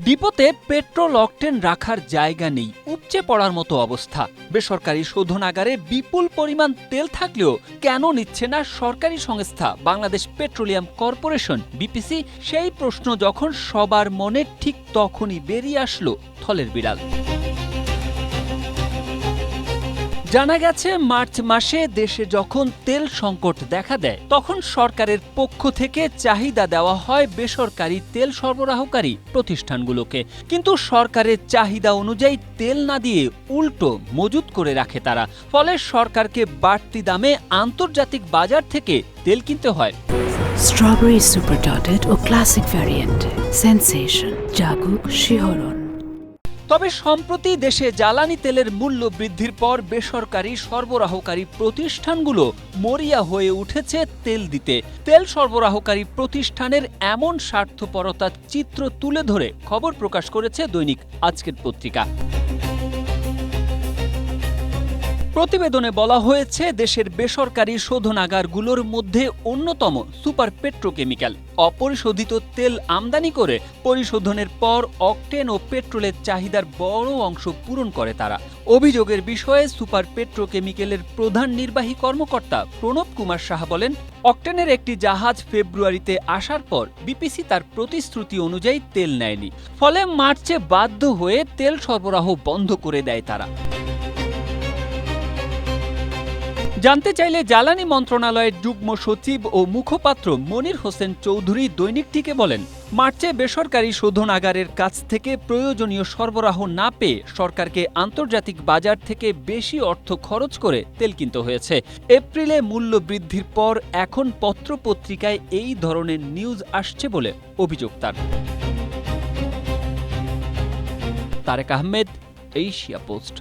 ডিপোতে petrol octane রাখার জায়গা নেই, উপচে পড়ার মতো অবস্থা। বেসরকারি শোধনাগারে বিপুল পরিমাণ তেল থাকলেও কেন নিচ্ছে না সরকারি সংস্থা বাংলাদেশ পেট্রোলিয়াম কর্পোরেশন বিপিসি? সেই প্রশ্ন যখন সবার মনে, ঠিক তখনই বেরিয়ে আসলো থলের বিড়াল। জানা গেছে, মার্চ মাসে দেশে যখন তেল সংকট দেখা দেয় তখন সরকারের পক্ষ থেকে চাহিদা দেওয়া হয় বেসরকারি তেল সরবরাহকারী প্রতিষ্ঠানগুলোকে। কিন্তু সরকারের চাহিদা অনুযায়ী তেল না দিয়ে উল্টো মজুত করে রাখে তারা। ফলে সরকারকে বাড়তি দামে আন্তর্জাতিক বাজার থেকে তেল কিনতে হয়। স্ট্রবেরি সুপার ডটেড ও ক্লাসিক ভ্যারিয়েন্টে সেন্সেশন জাগুক শিহরণ। তবে সম্প্রতি দেশে জ্বালানি তেলের মূল্য বৃদ্ধির পর বেসরকারি সরবরাহকারী প্রতিষ্ঠানগুলো মরিয়া হয়ে উঠেছে তেল দিতে। তেল সরবরাহকারী প্রতিষ্ঠানের এমন স্বার্থপরতার চিত্র তুলে ধরে খবর প্রকাশ করেছে দৈনিক আজকের পত্রিকা। প্রতিবেদনে বলা হয়েছে, দেশের বেসরকারি শোধনাগারগুলোর মধ্যে অন্যতম সুপার পেট্রোকেমিক্যাল। অপরিশোধিত তেল আমদানি করে পরিশোধনের পর অকটেন ও পেট্রোলের চাহিদার বড় অংশ পূরণ করে তারা। অভিযোগের বিষয়ে সুপার পেট্রোকেমিক্যালের প্রধান নির্বাহী কর্মকর্তা প্রণব কুমার সাহা বলেন, অকটেনের একটি জাহাজ ফেব্রুয়ারিতে আসার পর বিপিসি তার প্রতিশ্রুতি অনুযায়ী তেল নেয়নি। ফলে মার্চে বাধ্য হয়ে তেল সরবরাহ বন্ধ করে দেয় তারা। জানতে চাইলে জ্বালানি মন্ত্রণালয়ের যুগ্ম সচিব ও মুখপাত্র মনির হোসেন চৌধুরী দৈনিকটিকে বলেন, মার্চে বেসরকারি শোধনাগারের কাছ থেকে প্রয়োজনীয় সরবরাহ না পেয়ে সরকারকে আন্তর্জাতিক বাজার থেকে বেশি অর্থ খরচ করে তেল কিনতে হয়েছে। এপ্রিলে মূল্য বৃদ্ধির পর এখন পত্রপত্রিকায় এই ধরনের নিউজ আসছে বলে অভিযোগ তার। Tareq Ahmed, Asia post.